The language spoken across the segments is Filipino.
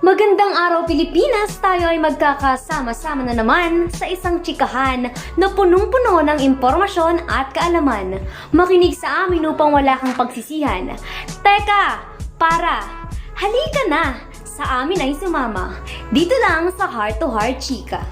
Magandang araw Pilipinas! Tayo ay magkakasama-sama na naman sa isang chikahan na punong-puno ng impormasyon at kaalaman. Makinig sa amin upang wala kang pagsisihan. Teka! Halika na! Sa amin ay sumama. Dito lang sa Heart to Heart Chika.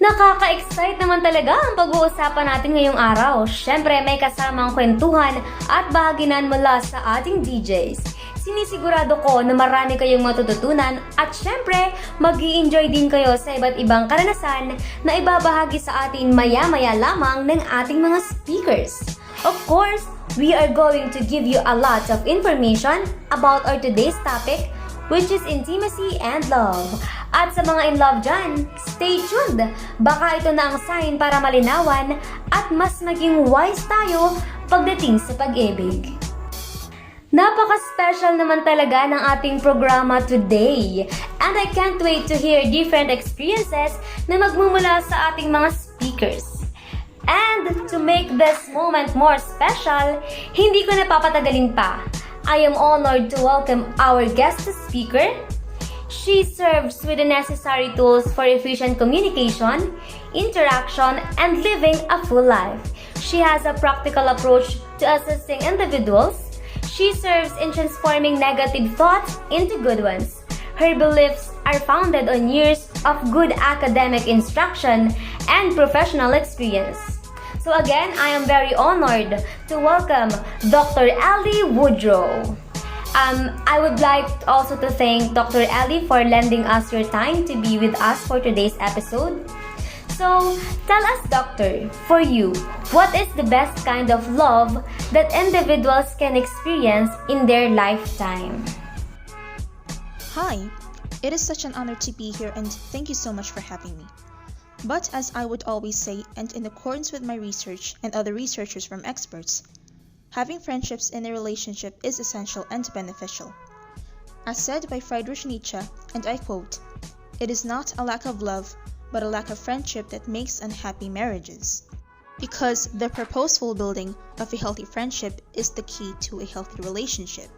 Nakaka-excite naman talaga ang pag-uusapan natin ngayong araw. Siyempre may kasamang kwentuhan at bahaginan mula sa ating DJs. Sinisigurado ko na marami kayong matututunan at syempre mag-i-enjoy din kayo sa iba't ibang karanasan na ibabahagi sa atin maya-maya lamang ng ating mga speakers. Of course, we are going to give you a lot of information about our today's topic, which is intimacy and love. At sa mga in love dyan, stay tuned! Baka ito na ang sign para malinawan at mas maging wise tayo pagdating sa pag-ibig. Napaka-special naman talaga ng ating programa today. And I can't wait to hear different experiences na magmumula sa ating mga speakers. And to make this moment more special, hindi ko napapatagalin pa. I am honored to welcome our guest speaker. She serves with the necessary tools for efficient communication, interaction, and living a full life. She has a practical approach to assisting individuals. She serves in transforming negative thoughts into good ones. Her beliefs are founded on years of good academic instruction and professional experience. So again, I am very honored to welcome Dr. Ellie Woodrow. I would like also to thank Dr. Ellie for lending us your time to be with us for today's episode. So, tell us, Doctor, for you, what is the best kind of love that individuals can experience in their lifetime? Hi, it is such an honor to be here and thank you so much for having me. But as I would always say, and in accordance with my research and other researchers from experts, having friendships in a relationship is essential and beneficial. As said by Friedrich Nietzsche, and I quote, "It is not a lack of love, but a lack of friendship that makes unhappy marriages." Because the purposeful building of a healthy friendship is the key to a healthy relationship.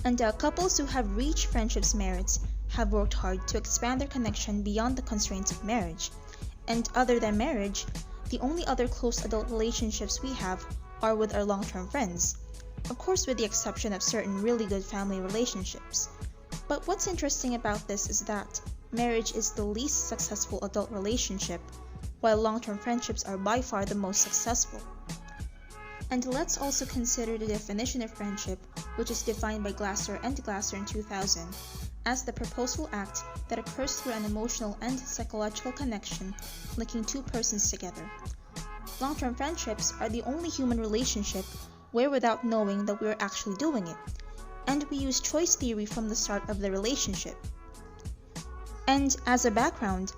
And couples who have reached friendship's merits have worked hard to expand their connection beyond the constraints of marriage. And other than marriage, the only other close adult relationships we have are with our long-term friends. Of course, with the exception of certain really good family relationships. But what's interesting about this is that marriage is the least successful adult relationship, while long-term friendships are by far the most successful. And let's also consider the definition of friendship, which is defined by Glasser and Glasser in 2000, as the purposeful act that occurs through an emotional and psychological connection linking two persons together. Long-term friendships are the only human relationship where without knowing that we're actually doing it, and we use choice theory from the start of the relationship. And as a background,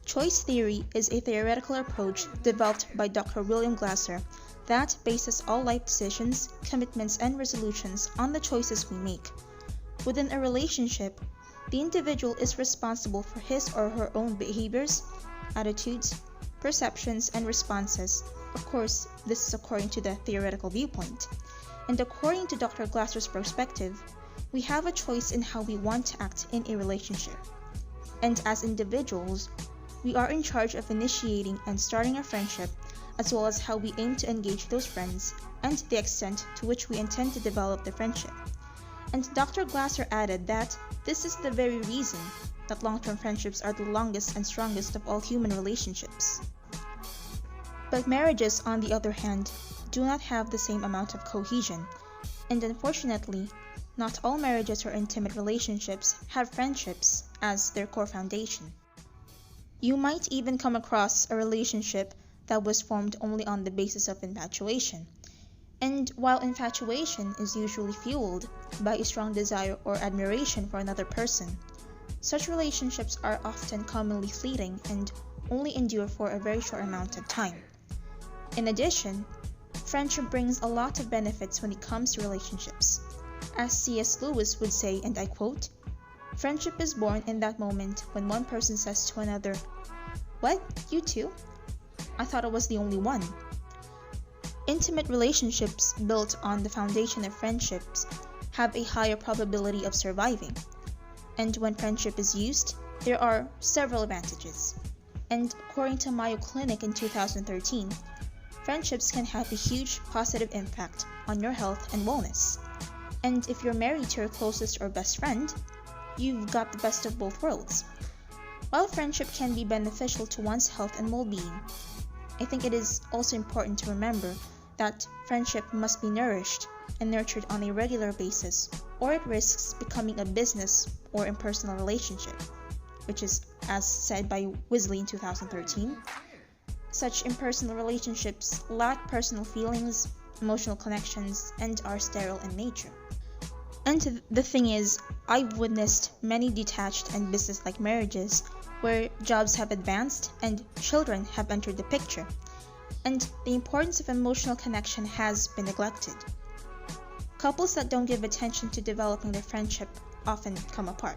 choice theory is a theoretical approach developed by Dr. William Glasser that bases all life decisions, commitments, and resolutions on the choices we make. Within a relationship, the individual is responsible for his or her own behaviors, attitudes, perceptions, and responses. Of course, this is according to the theoretical viewpoint. And according to Dr. Glasser's perspective, we have a choice in how we want to act in a relationship. And as individuals, we are in charge of initiating and starting a friendship, as well as how we aim to engage those friends and the extent to which we intend to develop the friendship. And Dr. Glasser added that this is the very reason that long-term friendships are the longest and strongest of all human relationships. But marriages, on the other hand, do not have the same amount of cohesion, and unfortunately, not all marriages or intimate relationships have friendships as their core foundation. You might even come across a relationship that was formed only on the basis of infatuation. And while infatuation is usually fueled by a strong desire or admiration for another person, such relationships are often commonly fleeting and only endure for a very short amount of time. In addition, friendship brings a lot of benefits when it comes to relationships. As C.S. Lewis would say, and I quote, "Friendship is born in that moment when one person says to another, 'What, you too? I thought I was the only one.'" Intimate relationships built on the foundation of friendships have a higher probability of surviving. And when friendship is used, there are several advantages. And according to Mayo Clinic in 2013, friendships can have a huge positive impact on your health and wellness. And if you're married to your closest or best friend, you've got the best of both worlds. While friendship can be beneficial to one's health and well-being, I think it is also important to remember that friendship must be nourished and nurtured on a regular basis, or it risks becoming a business or impersonal relationship, which is as said by Weasley in 2013. Such impersonal relationships lack personal feelings, emotional connections, and are sterile in nature. And the thing is, I've witnessed many detached and business-like marriages where jobs have advanced and children have entered the picture, and the importance of emotional connection has been neglected. Couples that don't give attention to developing their friendship often come apart,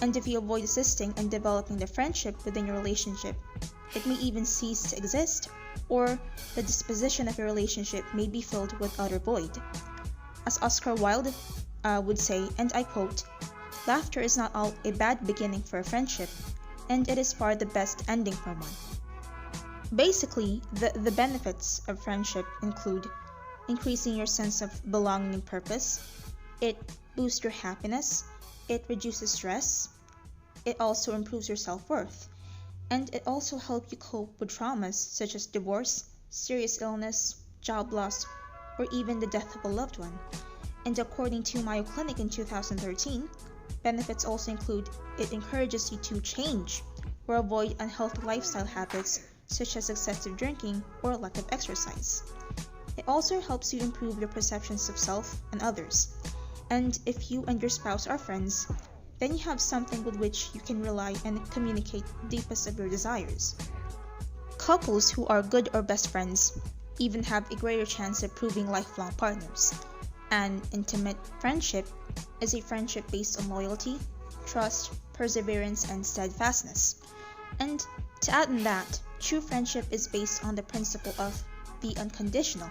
and if you avoid assisting in developing the friendship within your relationship, it may even cease to exist, or the disposition of your relationship may be filled with utter void. As Oscar Wilde would say, and I quote, "Laughter is not all a bad beginning for a friendship, and it is far the best ending for one." Basically, the benefits of friendship include increasing your sense of belonging and purpose. It boosts your happiness. It reduces stress. It also improves your self-worth. And it also helps you cope with traumas such as divorce, serious illness, job loss, or even the death of a loved one. And according to Mayo Clinic in 2013, benefits also include it encourages you to change or avoid unhealthy lifestyle habits such as excessive drinking or lack of exercise. It also helps you improve your perceptions of self and others. And if you and your spouse are friends, then you have something with which you can rely and communicate the deepest of your desires. Couples who are good or best friends even have a greater chance of proving lifelong partners. An intimate friendship is a friendship based on loyalty, trust, perseverance, and steadfastness. And to add on that, true friendship is based on the principle of the unconditional,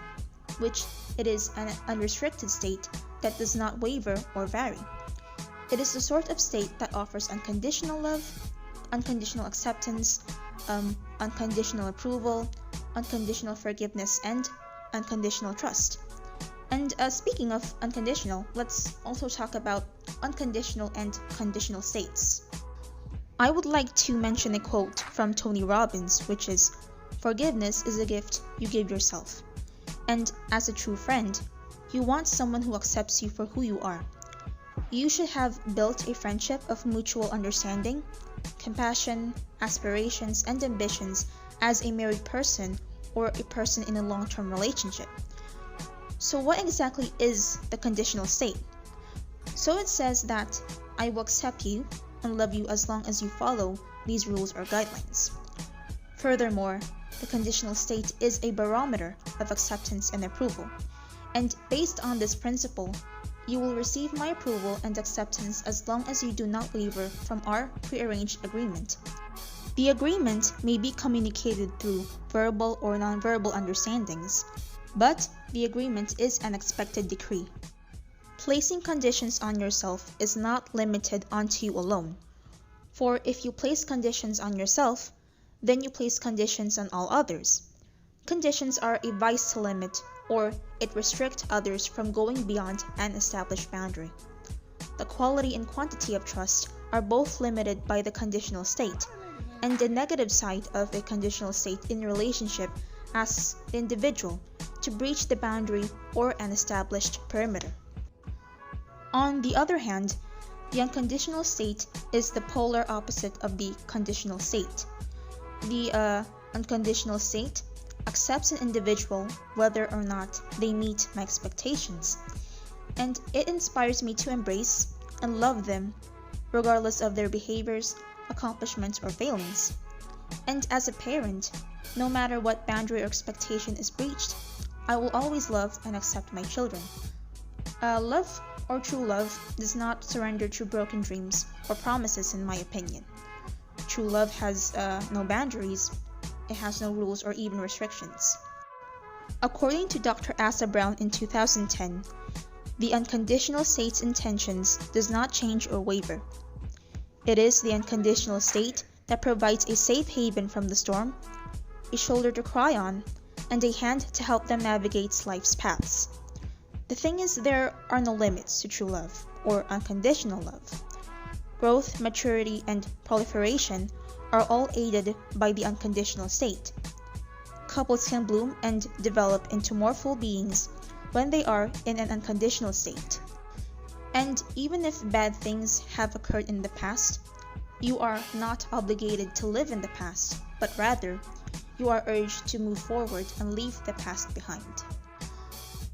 which it is an unrestricted state that does not waver or vary. It is the sort of state that offers unconditional love, unconditional acceptance, unconditional approval, unconditional forgiveness, and unconditional trust. And speaking of unconditional, let's also talk about unconditional and conditional states. I would like to mention a quote from Tony Robbins, which is, "Forgiveness is a gift you give yourself." And as a true friend, you want someone who accepts you for who you are. You should have built a friendship of mutual understanding, compassion, aspirations, and ambitions as a married person or a person in a long-term relationship. So what exactly is the conditional state? So it says that I will accept you and love you as long as you follow these rules or guidelines. Furthermore, the conditional state is a barometer of acceptance and approval. And based on this principle, you will receive my approval and acceptance as long as you do not waver from our prearranged agreement. The agreement may be communicated through verbal or nonverbal understandings, but the agreement is an expected decree. Placing conditions on yourself is not limited onto you alone, for if you place conditions on yourself, then you place conditions on all others. Conditions are a vice to limit, or it restricts others from going beyond an established boundary. The quality and quantity of trust are both limited by the conditional state, and the negative side of a conditional state in a relationship asks the individual to breach the boundary or an established perimeter. On the other hand, the unconditional state is the polar opposite of the conditional state. The unconditional state accepts an individual whether or not they meet my expectations, and it inspires me to embrace and love them regardless of their behaviors, accomplishments, or failings. And as a parent, no matter what boundary or expectation is breached, I will always love and accept my children. Love or true love does not surrender to broken dreams or promises, in my opinion. True love has no boundaries, it has no rules or even restrictions. According to Dr. Asa Brown in 2010, the unconditional state's intentions does not change or waver. It is the unconditional state that provides a safe haven from the storm, a shoulder to cry on, and a hand to help them navigate life's paths. The thing is, there are no limits to true love, or unconditional love. Growth, maturity, and proliferation are all aided by the unconditional state. Couples can bloom and develop into more full beings when they are in an unconditional state. And even if bad things have occurred in the past, you are not obligated to live in the past, but rather, you are urged to move forward and leave the past behind.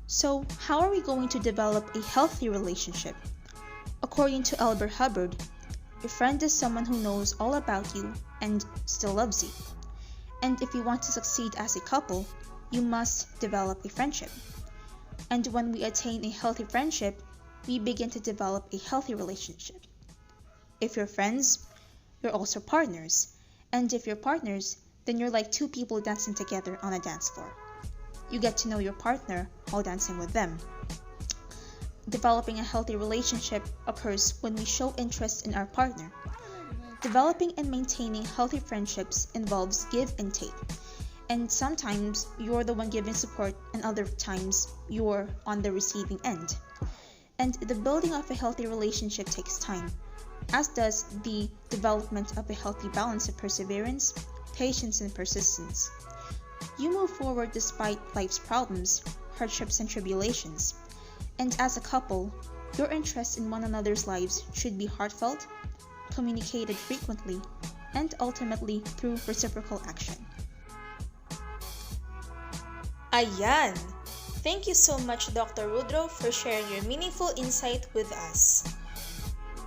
So, how are we going to develop a healthy relationship? According to Albert Hubbard, a friend is someone who knows all about you and still loves you. And if you want to succeed as a couple, you must develop a friendship. And when we attain a healthy friendship, we begin to develop a healthy relationship. If you're friends, you're also partners. And if you're partners, then you're like two people dancing together on a dance floor. You get to know your partner while dancing with them. Developing a healthy relationship occurs when we show interest in our partner. Developing and maintaining healthy friendships involves give and take. And sometimes you're the one giving support, and other times you're on the receiving end. And the building of a healthy relationship takes time, as does the development of a healthy balance of perseverance, patience, and persistence. You move forward despite life's problems, hardships, and tribulations. And as a couple, your interest in one another's lives should be heartfelt, communicated frequently, and ultimately through reciprocal action. Ayan! Thank you so much, Dr. Woodrow, for sharing your meaningful insight with us.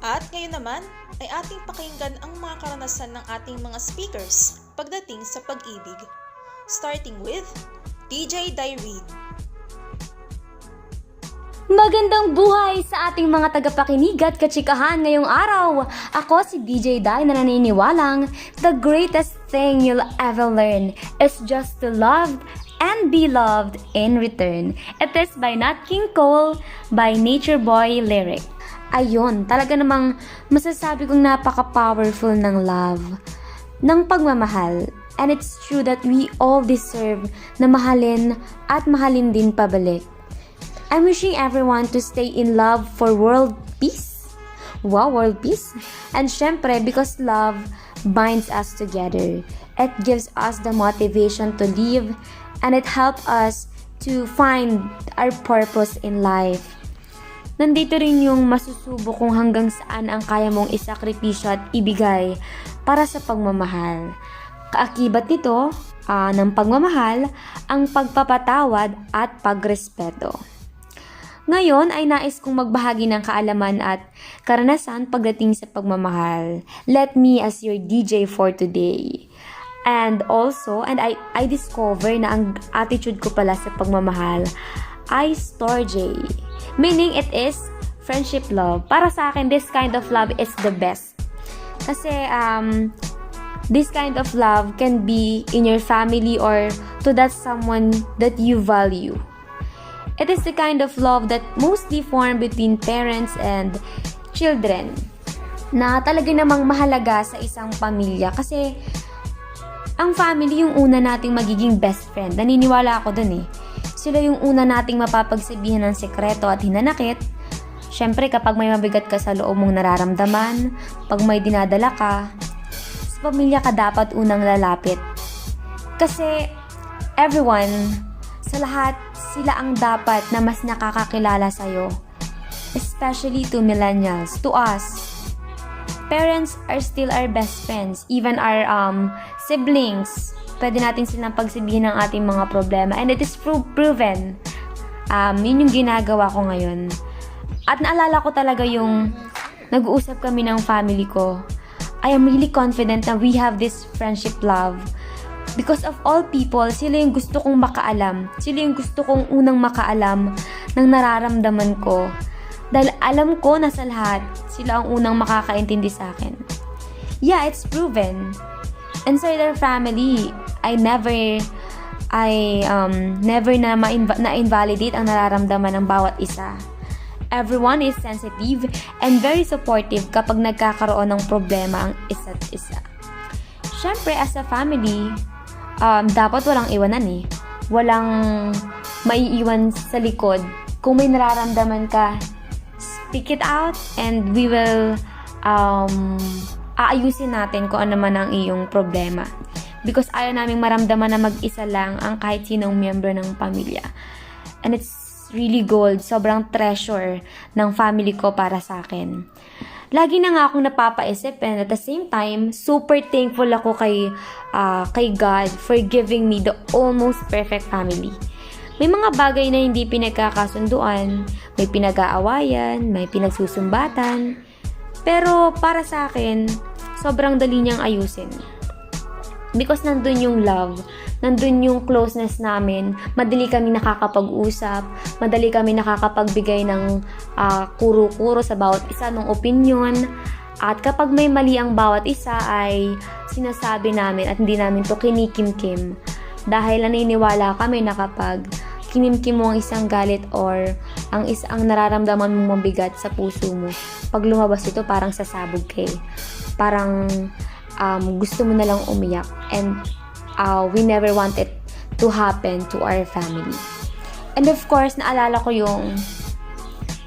At ngayon naman ay ating pakinggan ang mga karanasan ng ating mga speakers pagdating sa pag-ibig. Starting with DJ Dairheen. Magandang buhay sa ating mga tagapakinig at kachikahan ngayong araw. Ako si DJ Dai na naniniwalang the greatest thing you'll ever learn is just to love and be loved in return. It is by Nat King Cole by Nature Boy Lyric. Ayun, talaga namang masasabi kong napaka-powerful ng love, ng pagmamahal. And it's true that we all deserve na mahalin at mahalin din pabalik. I'm wishing everyone to stay in love for world peace. Wow, world peace. And syempre, because love binds us together. It gives us the motivation to live, and it helps us to find our purpose in life. Nandito rin yung masusubo kung hanggang saan ang kaya mong isakripisyo at ibigay para sa pagmamahal. Kaakibat nito ng pagmamahal ang pagpapatawad at pagrespeto. Ngayon ay nais kong magbahagi ng kaalaman at karanasan pagdating sa pagmamahal. Let me as your DJ for today. And also, I discover na ang attitude ko pala sa pagmamahal ay storge. Meaning it is friendship love. Para sa akin, this kind of love is the best. Kasi this kind of love can be in your family or to that someone that you value. It is the kind of love that mostly formed between parents and children na talaga namang mahalaga sa isang pamilya kasi ang family yung una nating magiging best friend. Naniniwala ako dun eh. Sila yung una nating mapapagsabihan ng sekreto at hinanakit. Syempre kapag may mabigat ka sa loob mong nararamdaman, pag may dinadala ka, sa pamilya ka dapat unang lalapit. Kasi everyone, sa lahat, sila ang dapat na mas nakakakilala sa'yo. Especially to millennials, to us. Parents are still our best friends. Even our siblings, pwede natin silang pagsabihin ng ating mga problema. And it is proven. Yun yung ginagawa ko ngayon. At naalala ko talaga yung nag-uusap kami ng family ko. I am really confident na we have this friendship love. Because of all people, sila yung gusto kong makaalam. Sila yung gusto kong unang makaalam ng nararamdaman ko. Dahil alam ko na sa lahat, sila ang unang makakaintindi sa akin. Yeah, it's proven. Inside our family, I never na-invalidate ang nararamdaman ng bawat isa. everyone is sensitive and very supportive kapag nagkakaroon ng problema ang isa't isa. Syempre, as a family, dapat walang iwanan eh. Walang maiiwan sa likod. Kung may nararamdaman ka, speak it out and we will aayusin natin kung ano man ang iyong problema. Because ayaw naming maramdaman na mag-isa lang ang kahit sinong member ng pamilya. And it's really gold. Sobrang treasure ng family ko para sa akin. Lagi na nga akong napapaisip and at the same time, super thankful ako kay God for giving me the almost perfect family. May mga bagay na hindi pinagkakasunduan, may pinag-aawayan, may pinagsusumbatan. Pero para sa akin, sobrang dali niyang ayusin. Because nandun yung love, nandun yung closeness namin, madali kami nakakapag-usap, madali kami nakakapagbigay ng kuro-kuro sa bawat isa ng opinion. At kapag may mali ang bawat isa ay sinasabi namin at hindi namin to kinikimkim. Dahil naniniwala kami na kapag kinimkim mo ang isang galit or ang nararamdaman mong mabigat sa puso mo, pag lumabas ito parang sasabog ka eh. Parang gusto mo na lang umiyak and we never want it to happen to our family. And of course, naalala ko yung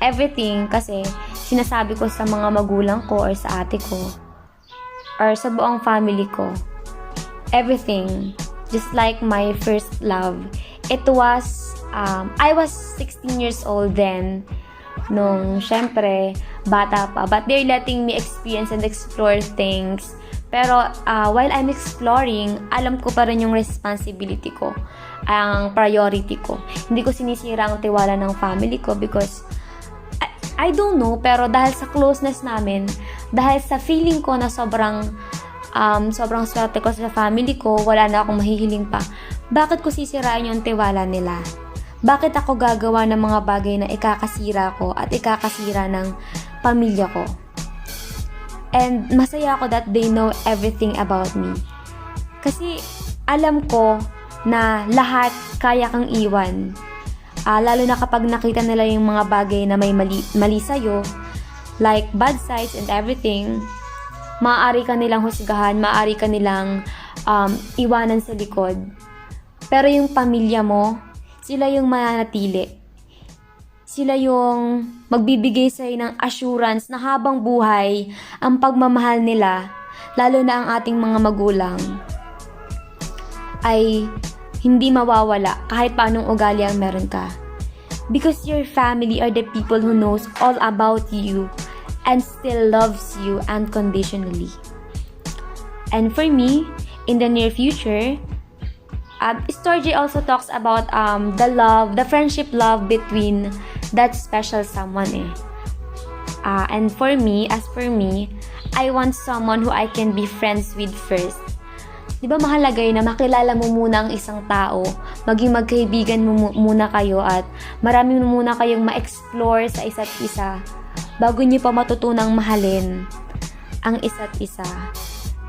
everything kasi sinasabi ko sa mga magulang ko or sa ate ko or sa buong family ko. Everything, just like my first love. It was, I was 16 years old then nung syempre bata pa, but they're letting me experience and explore things. Pero while I'm exploring, alam ko pa rin yung responsibility ko, ang priority ko. Hindi ko sinisira ang tiwala ng family ko because I don't know, pero dahil sa closeness namin, dahil sa feeling ko na sobrang swerte ko sa family ko, wala na akong mahihiling pa. Bakit ko sisirain yung tiwala nila? Bakit ako gagawa ng mga bagay na ikakasira ko at ikakasira ng pamilya ko? And masaya ako that they know everything about me. Kasi alam ko na lahat kaya kang iwan. Lalo na kapag nakita nila yung mga bagay na may mali sa'yo, like bad sides and everything, maaari ka nilang husgahan, maaari ka nilang iwanan sa likod. Pero yung pamilya mo, sila yung mananatili. Sila yung magbibigay sa'yo ng assurance na habang buhay ang pagmamahal nila, lalo na ang ating mga magulang, ay hindi mawawala kahit paanong ugali ang meron ka. Because your family are the people who knows all about you and still loves you unconditionally. And for me, in the near future, Story also talks about the friendship love between that special someone and for me, I want someone who I can be friends with first. Diba mahalaga yun na makilala mo muna ang isang tao, maging magkaibigan mo muna kayo at marami muna kayong ma-explore sa isa't isa bago niyo pa matutunang mahalin ang isa't isa.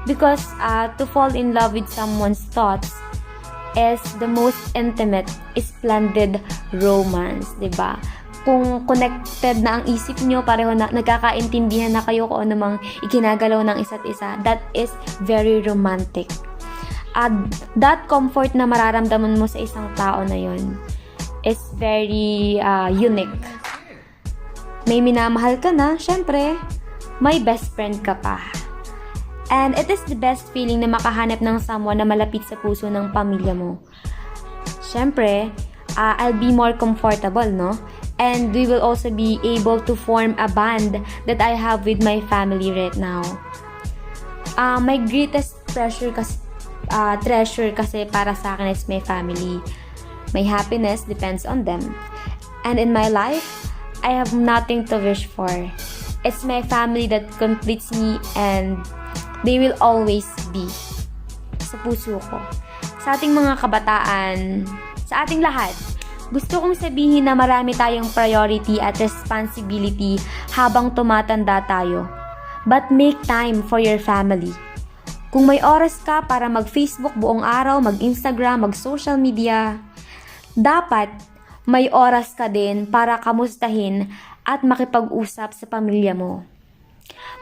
Because to fall in love with someone's thoughts is the most intimate, splendid romance, diba? Kung connected na ang isip nyo, pareho na, nagkakaintindihan na kayo kung ano mang ikinagalaw ng isa't isa, that is very romantic. That comfort na mararamdaman mo sa isang tao na yon is very unique. May minamahal ka na, syempre, may best friend ka pa. And it is the best feeling na makahanap ng someone na malapit sa puso ng pamilya mo. Syempre, I'll be more comfortable, no? And we will also be able to form a bond that I have with my family right now. My greatest treasure kasi para sa akin is my family. My happiness depends on them. And in my life, I have nothing to wish for. It's my family that completes me and they will always be sa puso ko. Sa ating mga kabataan, sa ating lahat, gusto kong sabihin na marami tayong priority at responsibility habang tumatanda tayo. But make time for your family. Kung may oras ka para mag-Facebook buong araw, mag-Instagram, mag-social media, dapat may oras ka din para kamustahin at makipag-usap sa pamilya mo.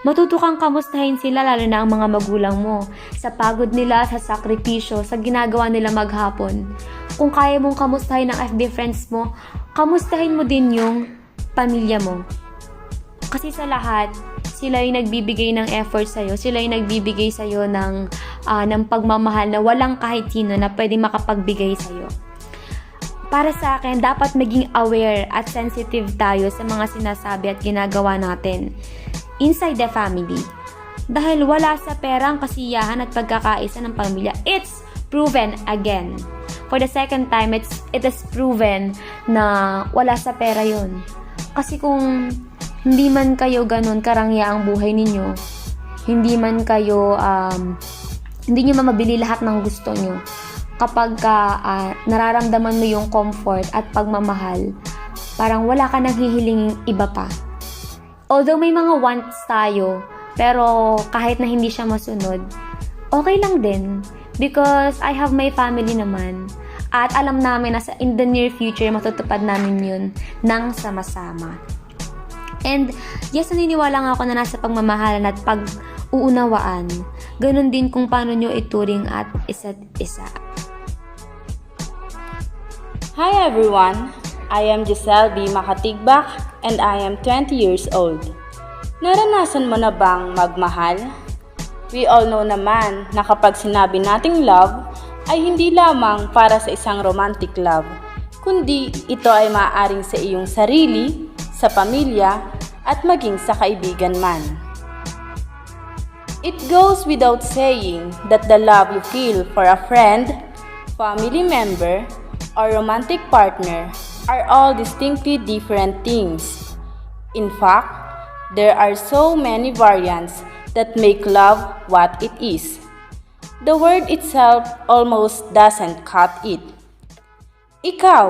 Matuto kang kamustahin sila, lalo na ang mga magulang mo, sa pagod nila, sa sakripisyo, sa ginagawa nila maghapon. Kung kaya mong kamustahin ang FB friends mo, kamustahin mo din yung pamilya mo. Kasi sa lahat, sila yung nagbibigay ng effort sa'yo, sila yung nagbibigay sa'yo ng pagmamahal na walang kahit sino na pwedeng makapagbigay sa'yo. Para sa akin, dapat maging aware at sensitive tayo sa mga sinasabi at ginagawa natin inside the family. Dahil wala sa perang kasiyahan at pagkakaisa ng pamilya. It's proven again. For the second time, it is proven na wala sa pera yun. Kasi kung hindi man kayo ganun karangya ang buhay ninyo, hindi man kayo, hindi nyo mabili lahat ng gusto nyo, kapag nararamdaman mo yung comfort at pagmamahal, parang wala ka nang hihilinging iba pa. Although may mga wants tayo, pero kahit na hindi siya masunod, okay lang din. Because I have my family naman. At alam namin na in the near future, matutupad namin yun ng sama-sama. And yes, naniniwala nga ako na nasa pagmamahalan at pag-uunawaan. Ganun din kung paano nyo ituring at isa't isa. Hi everyone! I am Jezhel Magatigbac and I am 20 years old. Naranasan mo na bang magmahal? We all know naman na kapag sinabi nating love, ay hindi lamang para sa isang romantic love, kundi ito ay maaaring sa iyong sarili, sa pamilya, at maging sa kaibigan man. It goes without saying that the love you feel for a friend, family member, or romantic partner are all distinctly different things. In fact, there are so many variants that make love what it is. The word itself almost doesn't cut it. Ikaw,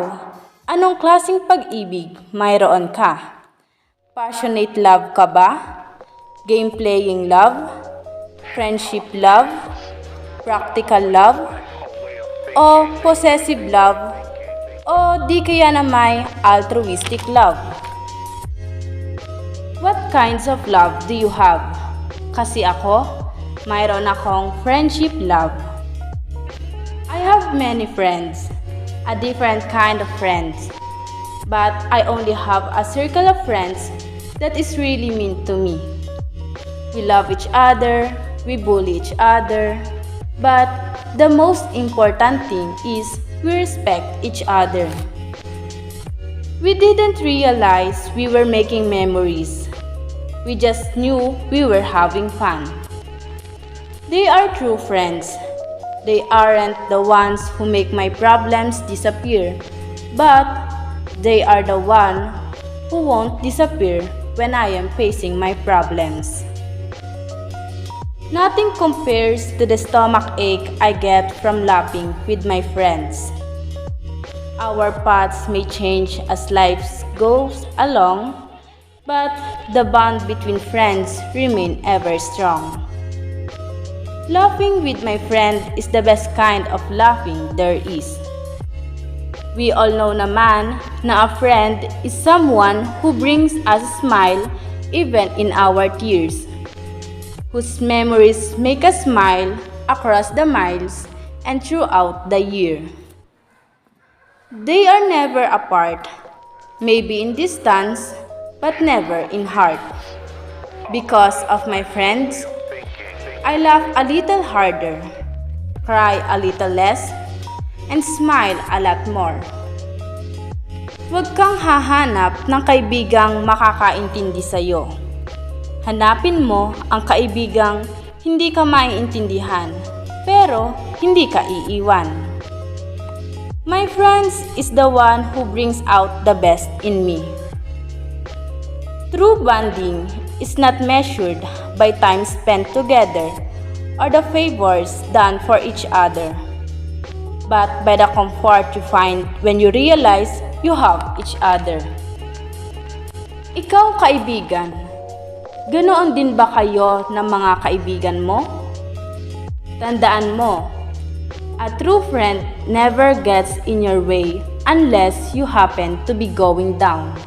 anong klaseng pag-ibig mayroon ka? Passionate love ka ba? Game-playing love? Friendship love? Practical love? O possessive love? O di kaya na may altruistic love? What kinds of love do you have? Kasi ako, mayroon akong friendship love. I have many friends, a different kind of friends. But I only have a circle of friends that is really mean to me. We love each other, we bully each other, but the most important thing is we respect each other. We didn't realize we were making memories. We just knew we were having fun. They are true friends. They aren't the ones who make my problems disappear, but they are the one who won't disappear when I am facing my problems. Nothing compares to the stomach ache I get from laughing with my friends. Our paths may change as life goes along, but the bond between friends remain ever strong. Laughing with my friend is the best kind of laughing there is. We all know naman na a friend is someone who brings us a smile even in our tears, whose memories make us smile across the miles and throughout the year. They are never apart, maybe in distance, but never in heart. Because of my friends, I laugh a little harder, cry a little less, and smile a lot more. Huwag kang hahanap ng kaibigang makakaintindi sa'yo. Hanapin mo ang kaibigang hindi ka maiintindihan, pero hindi ka iiwan. My friends is the one who brings out the best in me. True bonding is not measured by time spent together or the favors done for each other, but by the comfort you find when you realize you have each other. Ikaw, kaibigan, ganoon din ba kayo ng mga kaibigan mo? Tandaan mo, a true friend never gets in your way unless you happen to be going down.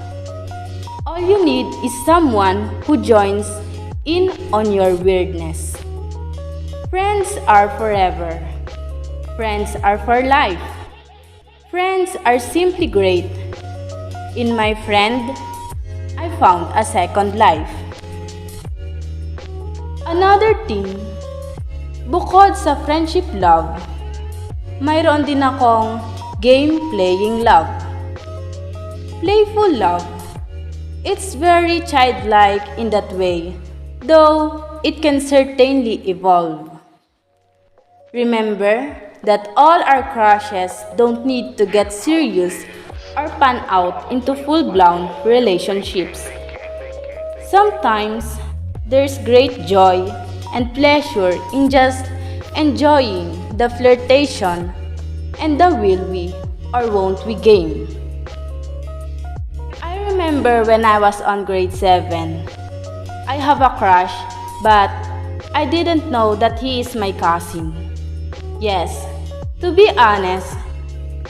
O All you need is someone who joins in on your weirdness. Friends are forever. Friends are for life. Friends are simply great. In my friend, I found a second life. Another thing, bukod sa friendship love, mayroon din akong game-playing love. Playful love. It's very childlike in that way, though it can certainly evolve. Remember that all our crushes don't need to get serious or pan out into full-blown relationships. Sometimes, there's great joy and pleasure in just enjoying the flirtation and the will we or won't we game. I remember when I was on grade 7, I have a crush, but I didn't know that he is my cousin. Yes, to be honest,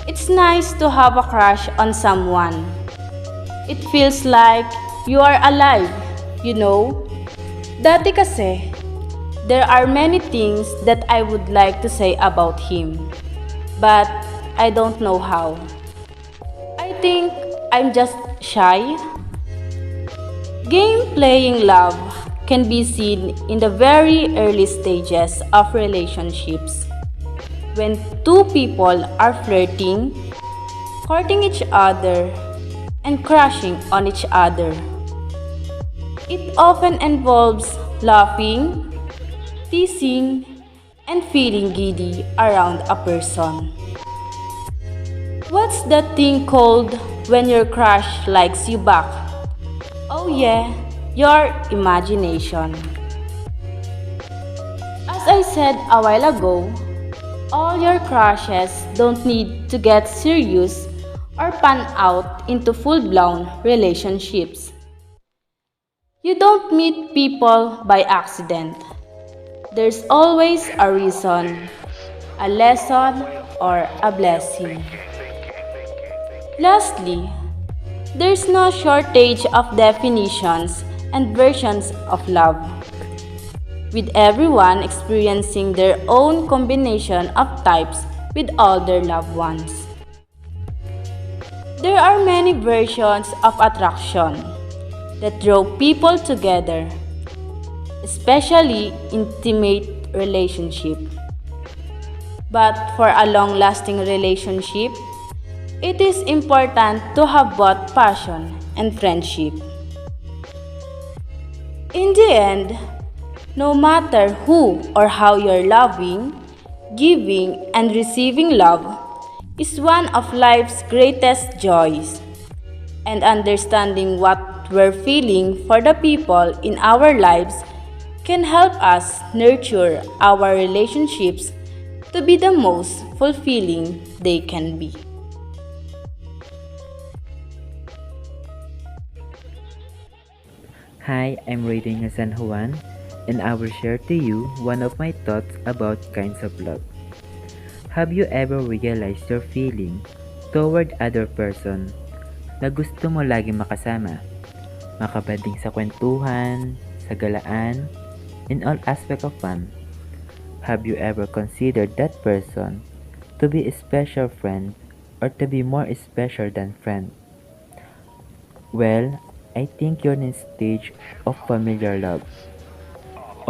it's nice to have a crush on someone. It feels like you are alive, you know? Dati kasi, there are many things that I would like to say about him, but I don't know how. I think I'm just shy. Game-playing love can be seen in the very early stages of relationships. When two people are flirting, courting each other, and crushing on each other. It often involves laughing, teasing, and feeling giddy around a person. What's that thing called when your crush likes you back? Oh yeah, your imagination. As I said a while ago, all your crushes don't need to get serious or pan out into full-blown relationships. You don't meet people by accident. There's always a reason, a lesson, or a blessing. Lastly, there's no shortage of definitions and versions of love, with everyone experiencing their own combination of types with all their loved ones. There are many versions of attraction that draw people together, especially intimate relationship. But for a long-lasting relationship, it is important to have both passion and friendship. In the end, no matter who or how you're loving, giving and receiving love is one of life's greatest joys. And understanding what we're feeling for the people in our lives can help us nurture our relationships to be the most fulfilling they can be. Hi, I'm Rey Daniel San Juan, and I will share to you one of my thoughts about kinds of love. Have you ever realized your feeling toward other person na gusto mo lagi makasama? Makabanding sa kwentuhan, sa galaan, in all aspect of fun. Have you ever considered that person to be a special friend or to be more special than friend? Well, I think you're in a stage of familiar love,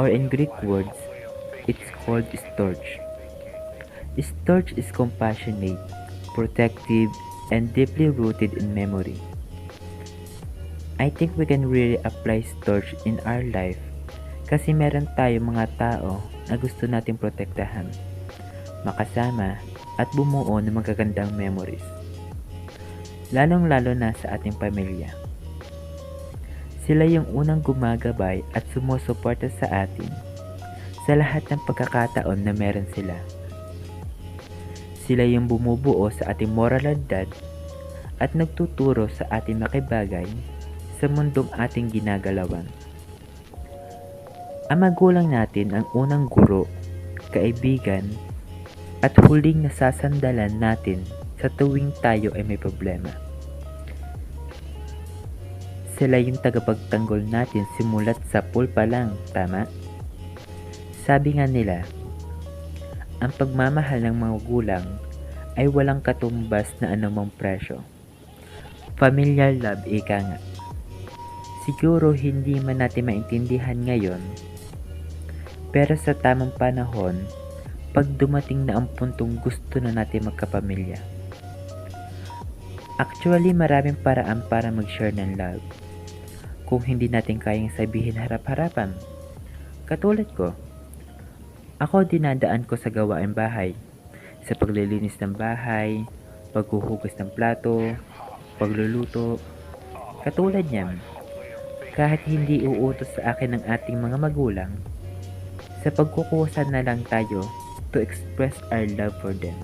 or in Greek words, it's called storge. Storge is compassionate, protective, and deeply rooted in memory. I think we can really apply storge in our life kasi meron tayo mga tao na gusto nating protektahan, makasama, at bumuo ng magagandang memories. Lalong-lalo na sa ating pamilya. Sila yung unang gumagabay at sumusuporta sa atin sa lahat ng pagkakataon na meron sila. Sila yung bumubuo sa ating moralidad at nagtuturo sa ating makibagay sa mundong ating ginagalawan. Ang magulang natin ang unang guro, kaibigan, at huling nasasandalan natin sa tuwing tayo ay may problema. sila yung tagapagtanggol natin simulat sa pool pa lang, tama? Sabi nga nila, ang pagmamahal ng mga magulang ay walang katumbas na anumang presyo. Familiar love, ika nga. Siguro hindi man natin maintindihan ngayon, pero sa tamang panahon, pag dumating na ang puntong gusto na natin magkapamilya. Actually, maraming paraan para mag-share ng love. Kung hindi natin kayang sabihin harap-harapan. Katulad ko, ako dinadaan ko sa gawaing bahay, sa paglilinis ng bahay, paghuhugas ng plato, pagluluto. Katulad niyan, kahit hindi uutos sa akin ng ating mga magulang, sa pagkukusa na lang tayo to express our love for them.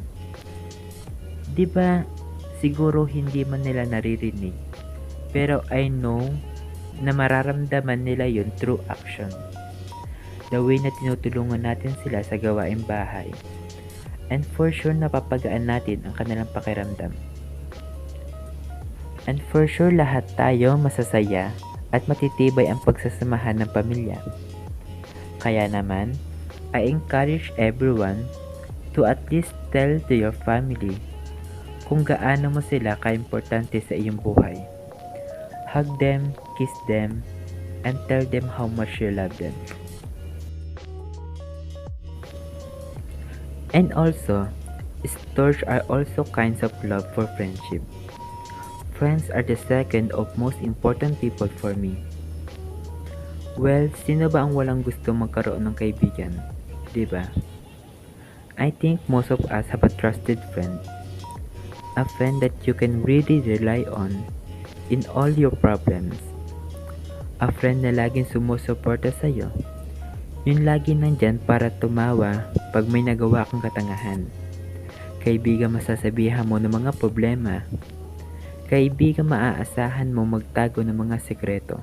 Diba, siguro hindi man nila naririnig, pero I know na mararamdaman nila yun through action. The way na tinutulungan natin sila sa gawaing bahay. And for sure napapagaan natin ang kanilang pakiramdam. And for sure lahat tayo masasaya at matitibay ang pagsasamahan ng pamilya. Kaya naman, I encourage everyone to at least tell to your family kung gaano mo sila ka-importante sa iyong buhay. Hug them, kiss them, and tell them how much you love them. And also, stories are also kinds of love for friendship. Friends are the second of most important people for me. Well, sino ba ang walang gusto magkaroon ng kaibigan? Diba? I think most of us have a trusted friend. A friend that you can really rely on in all your problems. A friend na laging sumusuporta sa'yo. Yung lagi nandyan para tumawa pag may nagawa kang katangahan. Kaibigan masasabihan mo ng mga problema. Kaibigan maaasahan mo magtago ng mga sekreto.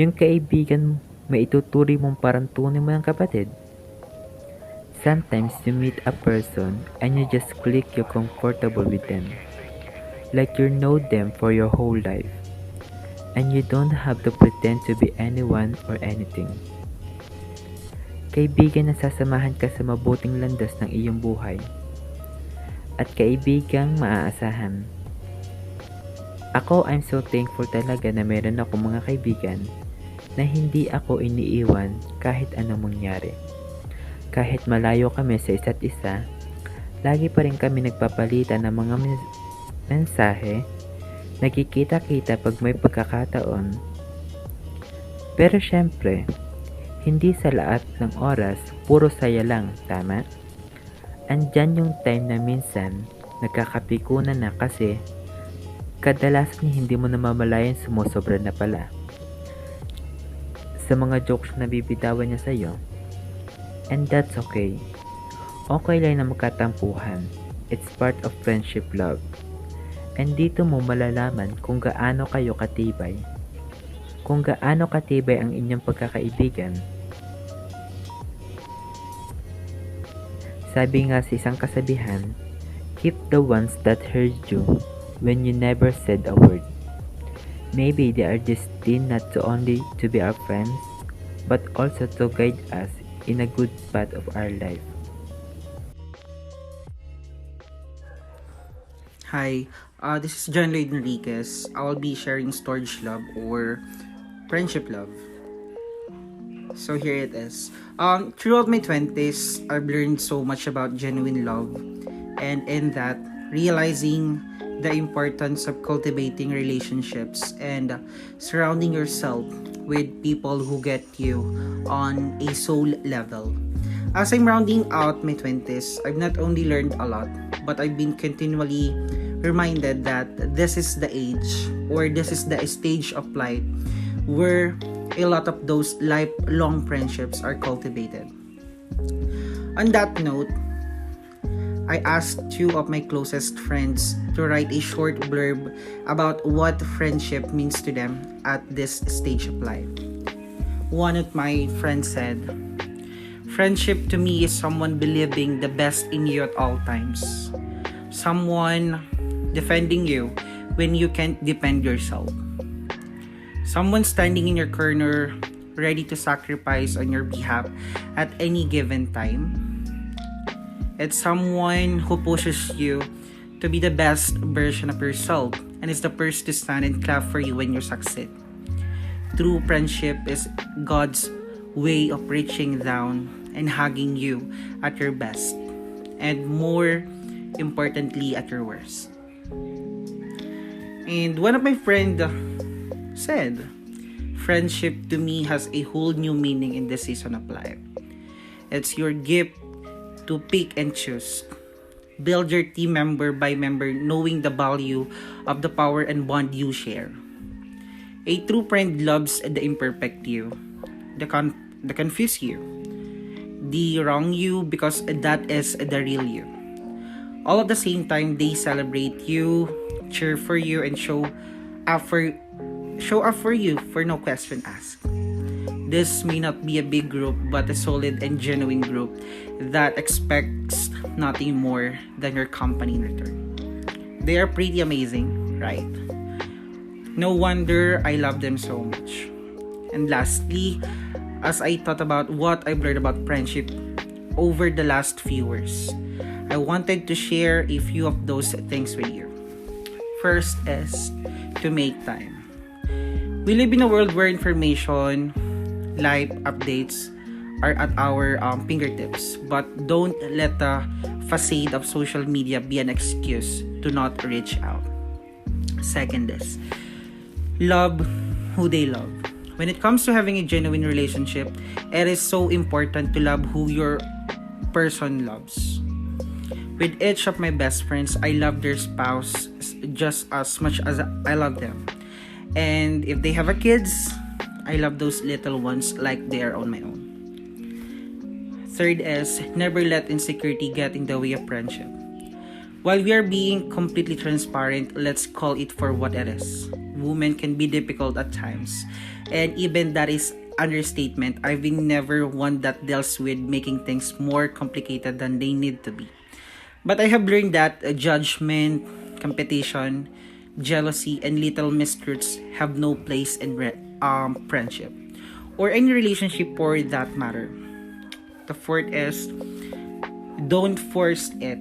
Yung kaibigan maituturi mong parang tunay mo ng kapatid. Sometimes you meet a person and you just click, you're comfortable with them. Like you know them for your whole life. And you don't have to pretend to be anyone or anything. Kaibigan na sasamahan ka sa mabuting landas ng iyong buhay. At kaibigang maaasahan. Ako, I'm so thankful talaga na meron ako mga kaibigan na hindi ako iniiwan kahit anong mangyari. Kahit malayo kami sa isa't isa, lagi pa rin kami nagpapalitan ng mga mensahe, nagkikita-kita pag may pagkakataon. Pero syempre, hindi sa lahat ng oras, puro saya lang, tama? Andyan yung time na minsan, nagkakapikunan na kasi kadalasan hindi mo namamalayan sumusobra na pala. Sa mga jokes na bibitawan niya sa'yo. And that's okay. Okay lang na magkatampuhan. It's part of friendship love. And dito mo malalaman kung gaano kayo katibay. Kung gaano katibay ang inyong pagkakaibigan. Sabi nga sa isang kasabihan, keep the ones that heard you when you never said a word. Maybe they are destined not to only to be our friends, but also to guide us in a good path of our life. Hi, this is Lloyd Enriquez. I will be sharing storage love or friendship love. So here it is. Throughout my 20s, I've learned so much about genuine love, and in that, realizing the importance of cultivating relationships and surrounding yourself with people who get you on a soul level. As I'm rounding out my 20s, I've not only learned a lot, but I've been continually reminded that this is the age or this is the stage of life where a lot of those lifelong friendships are cultivated. On that note, I asked two of my closest friends to write a short blurb about what friendship means to them at this stage of life. One of my friends said, "Friendship to me is someone believing the best in you at all times. Someone defending you when you can't defend yourself. Someone standing in your corner, ready to sacrifice on your behalf at any given time. It's someone who pushes you to be the best version of yourself and is the first to stand and clap for you when you succeed. True friendship is God's way of reaching down and hugging you at your best, and more importantly, at your worst. And one of my friends said, friendship to me has a whole new meaning in this season of life. It's your gift to pick and choose. Build your team member by member, knowing the value of the power and bond you share. A true friend loves the imperfect you, the confuse you, the wrong you, because that is the real you. All at the same time, they celebrate you, cheer for you, and show up for you for no question asked. This may not be a big group, but a solid and genuine group that expects nothing more than your company in return. They are pretty amazing, right? No wonder I love them so much. And lastly, as I thought about what I've learned about friendship over the last few years, I wanted to share a few of those things with you. First is to make time. We live in a world where information, life updates are at our fingertips, but don't let the facade of social media be an excuse to not reach out. Second is, love who they love. When it comes to having a genuine relationship, it is so important to love who your person loves. With each of my best friends, I love their spouse just as much as I love them. And if they have a kids, I love those little ones like they are on my own. Third is, never let insecurity get in the way of friendship. While we are being completely transparent, let's call it for what it is. Women can be difficult at times, and even that is understatement. I've been never one that deals with making things more complicated than they need to be. But I have learned that judgment, competition, jealousy, and little mistruths have no place in friendship or any relationship for that matter. The fourth is, don't force it.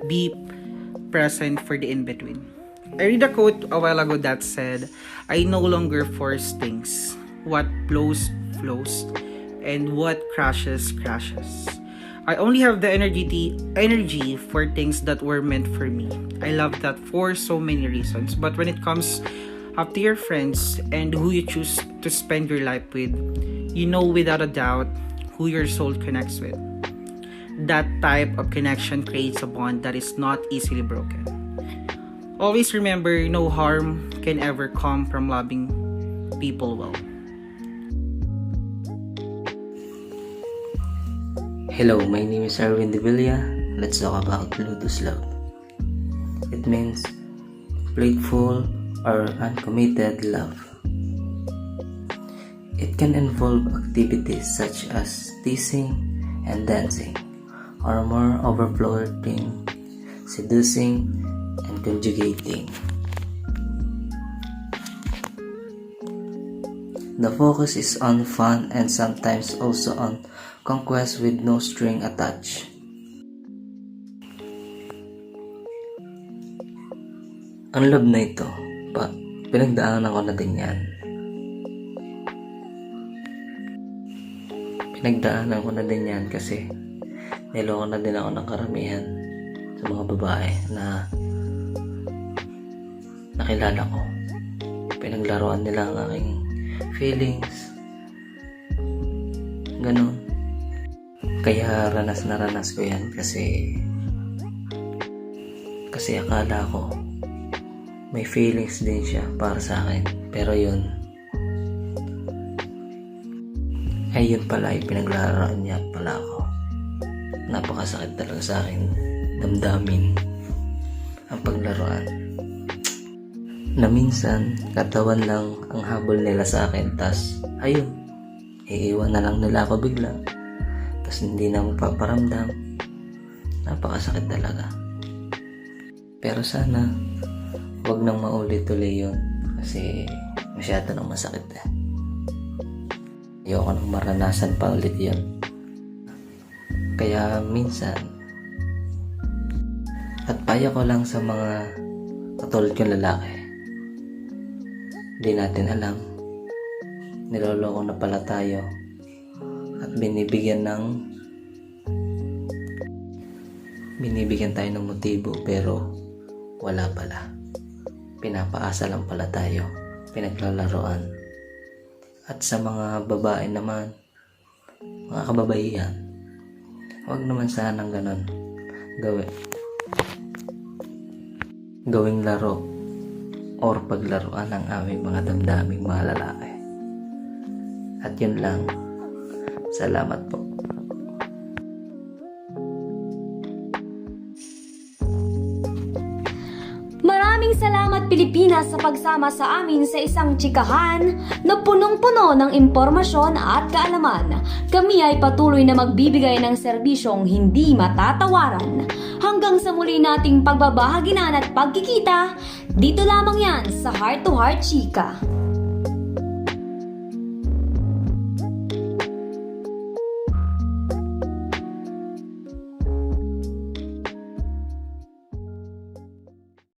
Be present for the in-between. I read a quote a while ago that said, I no longer force things. What flows, flows. And what crashes, crashes. I only have the energy for things that were meant for me. I love that for so many reasons. But when it comes up to your friends and who you choose to spend your life with, you know without a doubt who your soul connects with. That type of connection creates a bond that is not easily broken. Always remember, no harm can ever come from loving people well. Hello, my name is Erwin De Villa. Let's talk about Lotus love. It means playful or uncommitted love. It can involve activities such as teasing and dancing, or more over flirting, seducing, and conjugating. The focus is on fun and sometimes also on conquest with no string attached. Ang love na ito, pinagdaanan ko na din yan. Pinagdaanan ko na din yan kasi niloko na din ako ng karamihan sa mga babae na nakilala ko. Pinaglaruan nila ang aking feelings. Ganon. Kaya ranas na ranas ko yan kasi akala ko may feelings din siya para sa akin. Pero yun pala ay pinaglaruan niya pala ako. Napakasakit talaga sa akin damdamin ang paglaruan. Na minsan katawan lang ang habol nila sa akin, tas ayun, iiwan na lang nila ako bigla, tas hindi na mapaparamdam. Napakasakit talaga. Pero sana wag nang maulit-uli yun Kasi masyado nang masakit eh. Ayoko nang maranasan pa ulit yun. Kaya minsan, at payo ko lang sa mga katulad kong lalaki, di natin alam, niloloko na pala tayo at binibigyan tayo ng motibo pero wala pala. Pinapaasa lang pala tayo, pinaglalaroan. At sa mga babae naman, mga kababaihan, huwag naman sanang ganon gawing laro or paglaruan ng aming mga damdaming mga lalaki. At yun lang. Salamat po. Maraming salamat Pilipinas sa pagsama sa amin sa isang tsikahan na punong-puno ng impormasyon at kaalaman. Kami ay patuloy na magbibigay ng serbisyong hindi matatawaran. Hanggang sa muli nating pagbabahaginan at pagkikita, dito lamang yan sa Heart to Heart Chika.